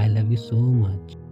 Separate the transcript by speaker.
Speaker 1: I love you so much۔